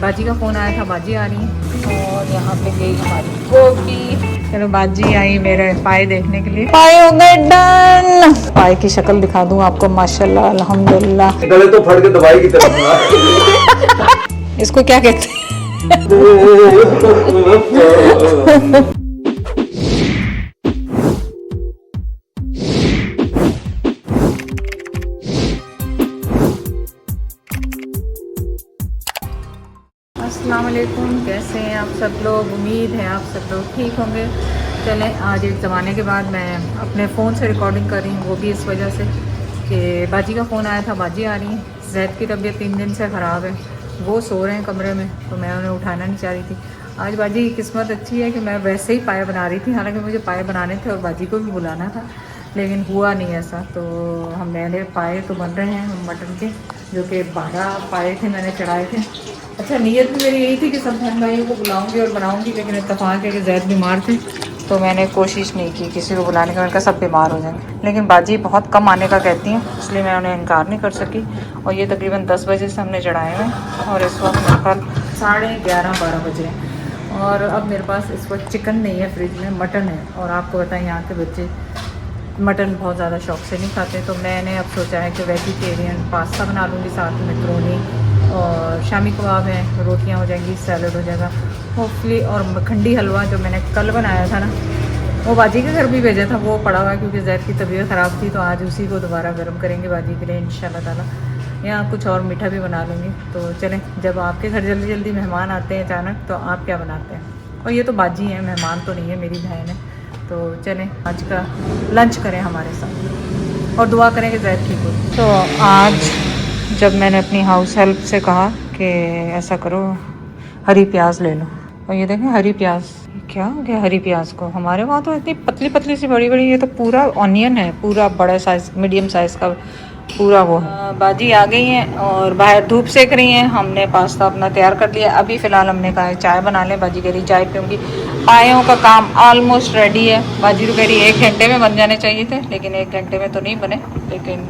बाजी का फ़ोन आया था, बाजी आ रही है और यहाँ पे गई हमारी गोभी। चलो बाजी आई मेरे पाए देखने के लिए। पाए हो गए डन। पाए की शक्ल दिखा दूँ आपको, माशाल्लाह अल्हम्दुलिल्लाह। गले तो फट के दवाई की तरफ। इसको क्या कहते हैं? अस्सलाम वालेकुम, कैसे हैं आप सब लोग? उम्मीद है आप सब लोग ठीक होंगे। चलें, आज एक ज़माने के बाद मैं अपने फ़ोन से रिकॉर्डिंग कर रही हूँ, वो भी इस वजह से कि बाजी का फ़ोन आया था, बाजी आ रही है। जैद की तबीयत 3 दिन से ख़राब है, वो सो रहे हैं कमरे में, तो मैं उन्हें उठाना नहीं चाह रही थी। आज बाजी की किस्मत अच्छी है कि मैं वैसे ही पाए बना रही थी, हालांकि मुझे पाए बनाने थे और बाजी को भी बुलाना था, लेकिन हुआ नहीं ऐसा। तो मेरे पाए तो बन रहे हैं मटन के, जो कि 12 पाए थे मैंने चढ़ाए थे। अच्छा, नीयत भी मेरी यही थी कि सब बहन भाइयों को बुलाऊंगी और बनाऊंगी, लेकिन इत्तेफाक है कि जैद बीमार थे, तो मैंने कोशिश नहीं की किसी को बुलाने का। मैंने कहा सब बीमार हो जाएंगे, लेकिन बाजी बहुत कम आने का कहती हैं, इसलिए मैं उन्हें इनकार नहीं कर सकी। और ये तकरीबन 10 बजे से हमने चढ़ाए हुए हैं और इस वक्त कल 11:30-12 बज रहे हैं। और अब मेरे पास इस वक्त चिकन नहीं है फ्रिज में, मटन है। और आपको बताएं, यहाँ के बच्चे मटन बहुत ज़्यादा शौक से नहीं खाते, तो मैंने अब सोचा है कि वेजिटेरियन पास्ता बना लूँगी, साथ में मैक्रोनी और शामी कबाब हैं, रोटियां हो जाएंगी, सैलड हो जाएगा होपफुली। और मखंडी हलवा जो मैंने कल बनाया था ना, वो बाजी के घर भी भेजा था, वो पड़ा हुआ है क्योंकि जैद की तबीयत ख़राब थी, तो आज उसी को दोबारा गर्म करेंगे बाजी के लिए इंशाल्लाह ताला। या कुछ और मीठा भी बना लूँगी। तो चलें, जब आपके घर जल्दी जल्दी मेहमान आते हैं अचानक, तो आप क्या बनाते हैं? और ये तो बाजी हैं, मेहमान तो नहीं है, मेरी बहन है। तो चलें, आज का लंच करें हमारे साथ और दुआ करें कि जैद ठीक हो। तो आज जब मैंने अपनी हाउस हेल्प से कहा कि ऐसा करो, हरी प्याज ले लो, और ये देखें हरी प्याज, क्या हो गया हरी प्याज को? हमारे वहाँ तो इतनी पतली पतली सी बड़ी बड़ी, ये तो पूरा ऑनियन है, पूरा बड़ा साइज, मीडियम साइज का पूरा वो है। बाजी आ गई हैं और बाहर धूप सेक रही हैं। हमने पास्ता अपना तैयार कर लिया। अभी फ़िलहाल हमने कहा चाय बना लें, बाजी कह रही चाय पीऊँगी। पायों का काम ऑलमोस्ट रेडी है। बाजी तो कह रही 1 घंटे में बन जाने चाहिए थे, लेकिन 1 घंटे में तो नहीं बने, लेकिन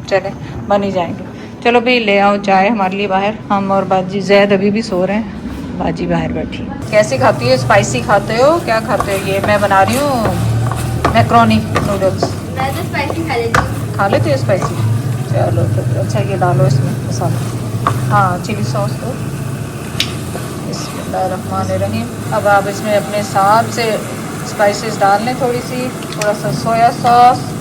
चले बन ही जाएंगे। चलो भाई, ले आओ चाय हमारे लिए बाहर। हम और बाजी, जैद अभी भी सो रहे हैं, बाजी बाहर बैठी। कैसी खाती है? स्पाइसी खाते हो? क्या खाते हो? ये मैं बना रही हूँ मैक्रोनी नूडल्स। मैं तो स्पाइसी खा लेती हूँ। खा लेते हो स्पाइसी? चलो तो अच्छा, ये डालो इसमें मसाला, हाँ चिली सॉस दो। बिस्मिल्लाहिर्रहमानिर्रहीम। अब आप इसमें अपने हिसाब से स्पाइसेस डाल लें, थोड़ी सी, थोड़ा सा सोया सॉस।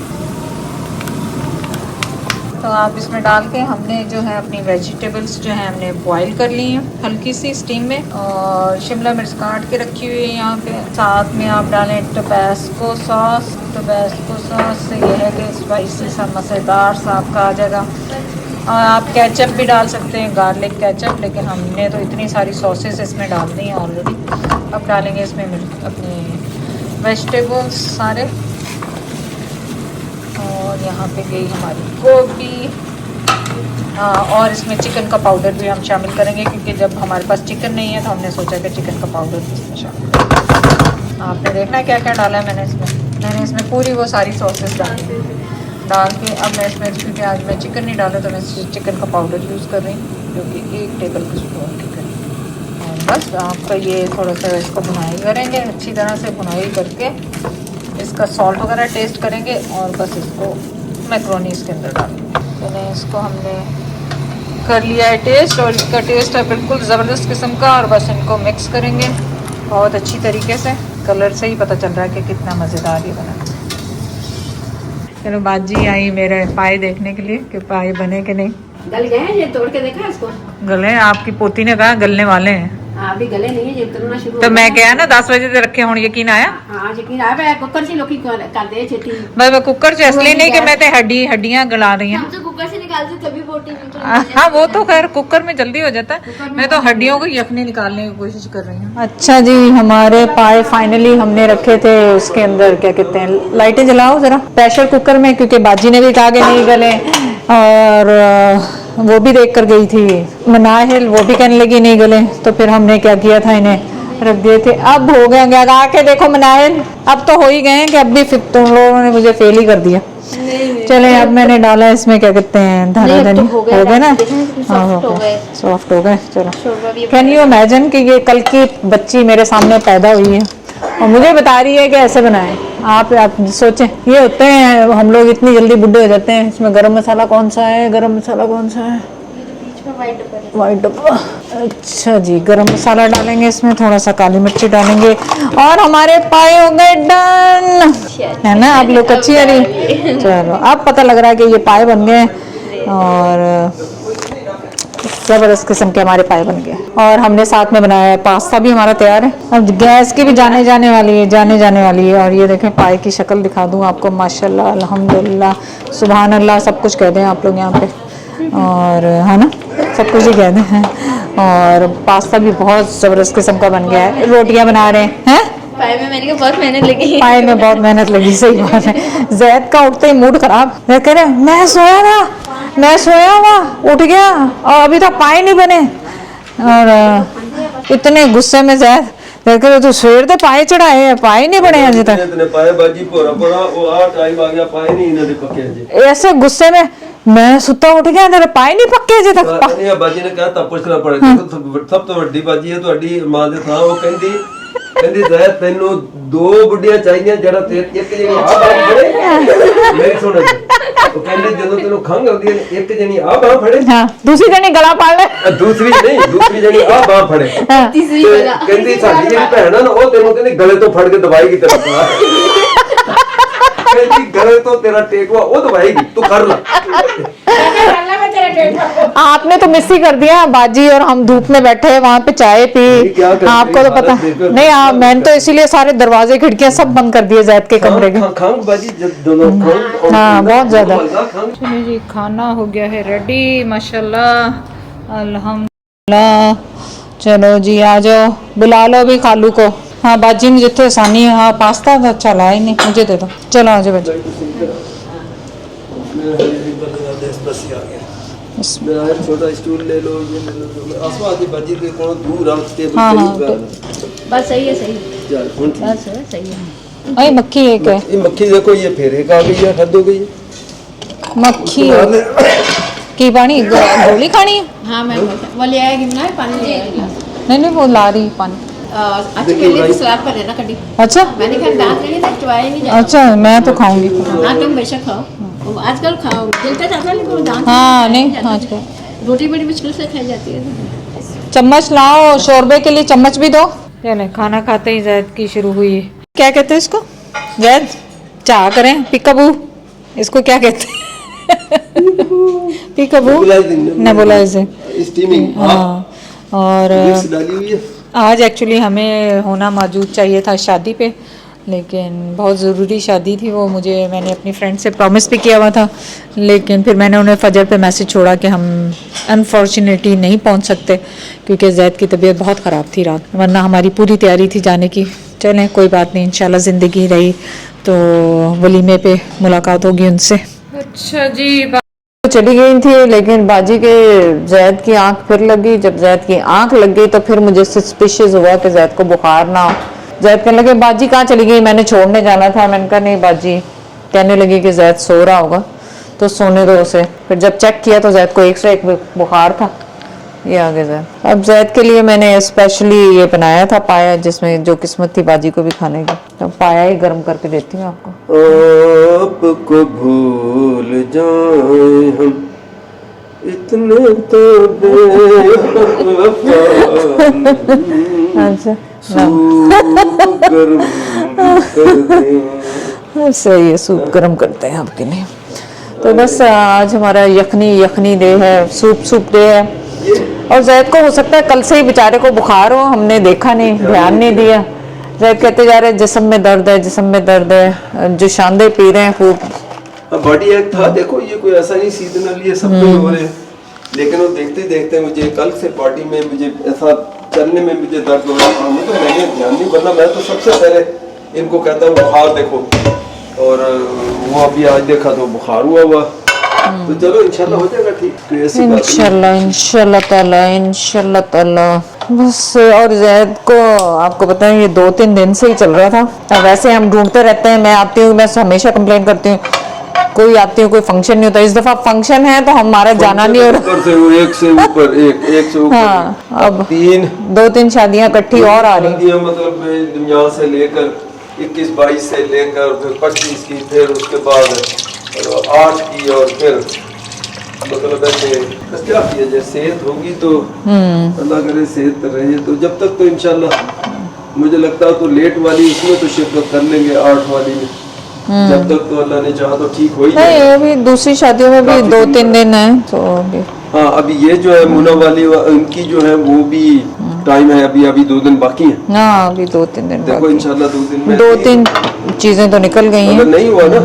तो आप इसमें डाल के, हमने जो है अपनी वेजिटेबल्स जो है हमने बॉईल कर ली हैं हल्की सी स्टीम में, और शिमला मिर्च काट के रखी हुई है यहाँ पे। साथ में आप डालें टबैस्को सॉस। टबैस्को सॉस से ये है कि स्पाइसी सा मज़ेदार सा आपका आ जाएगा। और आप केचप भी डाल सकते हैं, गार्लिक केचप, लेकिन हमने तो इतनी सारी सॉसेस इसमें डाल दी हैं ऑलरेडी। अब डालेंगे इसमें अपने वेजिटेबल्स सारे, और यहाँ पे गई हमारी गोभी। और इसमें चिकन का पाउडर भी हम शामिल करेंगे, क्योंकि जब हमारे पास चिकन नहीं है तो हमने सोचा कि चिकन का पाउडर भी इसमें शामिल करें। आपने देखना है क्या क्या डाला है मैंने इसमें पूरी वो सारी सॉसेस डाल के। अब मैं इसमें, क्योंकि आज मैं चिकन नहीं डाला, तो मैं चिकन का पाउडर यूज़ कर रही हूँ, जो कि 1 टेबल स्पून चिकन। और बस आपका ये थोड़ा सा इसको भुनाई करेंगे, अच्छी तरह से भुनाई करके इसका सॉल्ट वगैरह टेस्ट करेंगे, और बस इसको मैक्रोनी इसके अंदर डालेंगे। तो इसको हमने कर लिया है टेस्ट, और इसका टेस्ट है बिल्कुल ज़बरदस्त किस्म का। और बस इनको मिक्स करेंगे बहुत अच्छी तरीके से। कलर से ही पता चल रहा है कि कितना मज़ेदार ये बना। चलो बाजी आई मेरे पाए देखने के लिए कि पाए बने कि नहीं। गल गए हैं? ये तोड़ के देखा इसको? गले? आपकी पोती ने कहा गलने वाले हैं। अभी गले नहीं है, ये उतरना शुरू तो मैं क्या ना 10 बजे से रखे होने, यकीन आया? हाँ यकीन आया। मैं कुकर से लोकी कर दे छेती। मैं कुकर से इसलिए नहीं कि मैं तो हड्डियां गला रही हैं। हम तो कुकर से निकालते तभी बोटी। हाँ वो तो खैर कुकर में जल्दी हो जाता है, मैं तो हड्डियों को यखनी निकालने की कोशिश कर रही हूँ। अच्छा जी, हमारे पाए फाइनली हमने रखे थे उसके अंदर, क्या कहते हैं, लाइटें जलाओ जरा, प्रेशर कुकर में, क्योंकि बाजी ने भी कहा कि नहीं गले, और वो भी देख कर गई थी मनाहिल, वो भी कहने लगी नहीं गले। तो फिर हमने क्या किया था, इन्हें रख दिए थे। अब हो गए, आके देखो मनाहिल, अब तो हो ही गए हैं कि अब भी तुम लोगों ने मुझे फेल ही कर दिया। चले अब मैंने डाला इसमें क्या कहते हैं धना नहीं, धनी, तो हो गया ना? देखना कितने हाँ, soft हो गए। सॉफ्ट हो गए। चलो शोरबा भी कैन यू इमेजिन कि ये कल की बच्ची मेरे सामने पैदा हुई है और मुझे बता रही है कि ऐसे बनाएं। आप सोचें, ये होते हैं हम लोग इतनी जल्दी बुढ़े हो जाते हैं। इसमें गरम मसाला कौन सा है, गरम मसाला कौन सा है? बीच में वाइट डब्बा है। वाइट डब्बा। अच्छा जी, गरम मसाला डालेंगे इसमें, थोड़ा सा काली मिर्ची डालेंगे और हमारे पाए हो गए डन, है ना? आप लोग अच्छी आ रही। चलो अब पता लग रहा है कि ये पाए बन गए और जबरदस्त किस्म के हमारे पाए बन गए। और हमने साथ में बनाया है पास्ता भी हमारा तैयार है। अब गैस की भी जाने वाली है। और ये देखें पाए की शक्ल दिखा दूं आपको, माशाल्लाह अल्हम्दुलिल्लाह सुभान अल्लाह सब कुछ कह दें आप लोग यहाँ पे, और है ना, सब कुछ ही कह दें हैं। और पास्ता भी बहुत ज़बरदस्त किस्म का बन गया है। रोटियां बना रहे हैं। पाए में मैंने कहा बहुत मेहनत लगी। पाए में बहुत मेहनत लगी, सही बात है। जैद का उठते ही मूड खराब, मैं कह रहे मैं सोया हुआ उठ गया और अभी तक पाए नहीं बने। और इतने गुस्से में जैद कहते तू सवेर ते पाए चढ़ाए हैं, पाए नहीं बने अजे तक। इतने पाए बाजी पूरा वो आ टाइम आ गया, पाए नहीं इन्होंने पके जी। ऐसे गुस्से में मैं सुता उठ गया, तेरे पाए नहीं पक्के अजे तक। नहीं बाजी ने कहा तब पुछना पड़ेगा। सब तो ਵੱਡੀ ਬਾਜੀ ਹੈ ਤੁਹਾਡੀ ਮਾਂ ਦੇ ਥਾਂ। ਉਹ ਕਹਿੰਦੀ ਜ਼ੈਦ ਤੈਨੂੰ ਦੋ ਬੁੱਢੀਆਂ ਚਾਹੀਦੀਆਂ ਜਿਹੜਾ ਤੇ ਇੱਕ ਜਣੀ ਆ ਬਾਹ ਫੜੇ। ਮੇਰੀ ਸੁਣ, ਉਹ ਕਹਿੰਦੀ ਜਦੋਂ ਤੈਨੂੰ ਖੰਘ ਆਉਂਦੀ ਹੈ ਇੱਕ ਜਣੀ ਆ ਬਾਹ ਫੜੇ, हाँ, दूसरी जनी गला पाड़ ले। ਦੂਸਰੀ ਜਣੀ ਆ ਬਾਹ ਫੜੇ। तीसरी ਤੇ वाला ਕਹਿੰਦੀ ਸਾਡੀ ਜਿਹੜੀ ਭੈਣ ਆ ਨਾ ਉਹ ਤੈਨੂੰ ਕਹਿੰਦੀ ਗਲੇ ਤੋਂ ਫੜ ਕੇ ਦਵਾਏਗੀ ਤੇਰਾ ਭਰਾ। ਕਹਿੰਦੀ ਗਲੇ ਤੋਂ ਤੇਰਾ ਟੇਕਵਾ ਉਹ ਦਵਾਏਗੀ, ਤੂੰ ਕਰ ਲੈ। आपने तो मिस ही कर दिया। बाजी और हम धूप में बैठे हैं वहाँ पे चाय पी। क्या कर रही आपको तो है? पता देखो। नहीं, मैंने तो इसीलिए सारे दरवाजे खिड़कियां सब बंद कर दिए जैद के कमरे के। खंघ बाजी जब दोनों खंघ हाँ, बहुत ज्यादा। खंघ चलिए जी, खाना हो गया है रेडी माशाल्लाह अल्हम्दुलिल्लाह। चलो जी आ जाओ, बुला लो भी खालू को। हाँ बाजी ने जितने आसानी है। हाँ पास्ता तो अच्छा लाए नहीं, मुझे दे दो। चलो आ जाओ बच्चे। मेरा एक छोटा स्टूल ले लो, ये ले लो। आसमा आती बाजी के कोनो दूर आ टेबल हाँ, हाँ, पे। बस सही है सही चल हुन ठीक। बस सही है। अरे मक्खी एक है, ये मक्खी देखो, ये फिर एक आ गई है, हद हो गई है। मक्खी की पानी गोली खानी है। हाँ मैं वो ले आएगी ना, पानी ले आएगी। नहीं वो ला रही पानी। अच्छा के लिए तो सलाद पर लेना कड़ी। अच्छा मैंने कहा दांत नहीं ना चबाए नहीं जाता। अच्छा, मैं तो खाऊंगी। हाँ तुम बेशक खाओ, आजकल खाओ जलता जाता है लेकिन दांत हाँ नहीं नहीं जाता। आजकल रोटी बड़ी मुश्किल से खाई जाती है। चम्मच लाओ, शोरबे के लिए चम्मच भी दो। चले खाना खाते ही जैद की शुरू हुई है। क्या कहते हैं इसको जैद? चाह करें पिकाबू, इसको क्या कहते हैं? Peekaboo nebulising steaming. हाँ। और मिक्स डाली हुई है। आज एक्चुअली हमें होना मौजूद चाहिए था शादी पे, लेकिन बहुत ज़रूरी शादी थी वो। मैंने अपनी फ्रेंड से प्रॉमिस भी किया हुआ था, लेकिन फिर मैंने उन्हें फजर पे मैसेज छोड़ा कि हम अनफॉर्चुनेटली नहीं पहुंच सकते क्योंकि जैद की तबीयत बहुत ख़राब थी रात, वरना हमारी पूरी तैयारी थी जाने की। चलें कोई बात नहीं, इंशाल्लाह ज़िंदगी रही तो वलीमे पे मुलाकात होगी उनसे। अच्छा जी, चली गई थी, लेकिन बाजी के जैद की आंख फिर लगी। जब जैद की आंख लग गई तो फिर मुझे सस्पिशियस हुआ कि जैद को बुखार ना हो। जैद कहने लगे बाजी कहाँ चली गई, मैंने छोड़ने जाना था। मैंने कहा नहीं बाजी, कहने लगी कि जैद सो रहा होगा तो सोने दो उसे। फिर जब चेक किया तो जैद को एक बुखार था। ये आ गया जैद। अब जैद के लिए मैंने स्पेशली ये बनाया था पाया, जिसमें जो किस्मत थी बाजी को भी खाने की, तो पाया ही गर्म करके देती हूँ आपको। आपको भूल जाए हम इतने तो बेवफा। अच्छा सूप गर्म कर दें। सही है, सूप गर्म करते हैं आपके लिए। तो बस आज हमारा यखनी डे है, सूप डे है। और जैद को हो सकता है कल से ही बेचारे को बुखार हो, हमने देखा नहीं, ध्यान नहीं दिया। जैद कहते जा रहे जिस्म में दर्द है, जिस्म में दर्द है, जो शांदे पी रहे हैं खूब। बॉडी एक था, देखो ये कोई ऐसा नहीं सीजनल, ये सब कुछ हो रहे हैं। लेकिन वो देखते देखते मुझे कल से बॉडी में मुझे ऐसा चलने में मुझे दर्द हो रहा था। तो मैंने ध्यान नहीं, वरना मैं तो सबसे पहले इनको कहता हूँ बुखार देखो, और वो अभी आज देखा तो बुखार हुआ। तो चलो इंशाल्लाह हो जाएगा ठीक। तो ऐसी बात नहीं। इंशाल्लाह ताला बस। और जैद को आपको पता है ये 2-3 दिन से ही चल रहा था। वैसे हम ढूंढते रहते हैं, मैं आती हूँ, मैं हमेशा कंप्लेन करती हूँ कोई आती हो, कोई फंक्शन नहीं होता। इस दफा फंक्शन है तो हमारा जाना नहीं हो रहा। ऊपर से वो एक से ऊपर एक से ऊपर हाँ, अब 2-3 शादियां इकट्ठी और आ रही। शादियां, मतलब यहाँ से लेकर 21-22 से लेकर फिर 25 की, फिर उसके बाद 8 की, और फिर मतलब ऐसे क्या किया जाए। सेहत होगी तो अल्लाह करे सेहत रहे तो जब तक तो इंशाल्लाह मुझे लगता है तो लेट वाली उसमें तो शिरकत कर लेंगे, 8 वाली में जब तक तो अल्लाह ने चाहा तो ठीक हो ही नहीं, जाएगा। अभी दूसरी शादियों में भी 2-3 दिन है तो अभी। हाँ, अभी ये जो है मुना वाली उनकी जो है वो भी टाइम है, अभी 2 दिन बाकी हैं। हाँ, अभी 2-3 दिन देखो बाकी। इंशाल्लाह 2 दिन में 2-3 चीजें तो निकल गई अगर हैं। नहीं हुआ ना,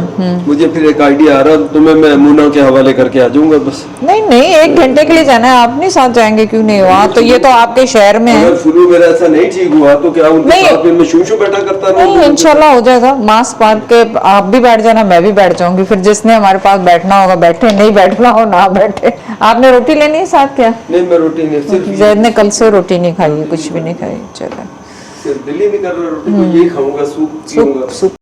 मुझे फिर एक आइडिया आ रहा तो मैं मुना के हवाले करके आ जाऊंगा बस। नहीं नहीं, 1 घंटे के लिए जाना है, आप नहीं साथ जाएंगे? क्यों नहीं? वहाँ तो ये तो आपके शहर में है। अगर फ्लू मेरा ऐसा नहीं ठीक हुआ तो क्या उनके नहीं। साथ में शू बैठा करता नहीं, रहूं? इंशाल्लाह हो जाएगा। मास्क बांध के आप भी बैठ जाना, मैं भी बैठ जाऊंगी। फिर जिसने हमारे पास बैठना होगा बैठे, नहीं बैठना हो ना बैठे। आपने रोटी लेनी है साथ क्या? नहीं, मैं रोटी नहीं, सिर्फ जैद ने कल से रोटी नहीं खाई है, कुछ भी नहीं खाई। चलो, सिर्फ दिल ही नहीं कर रहा रोटी को, यही खाऊंगा, सूप पीऊंगा। सूप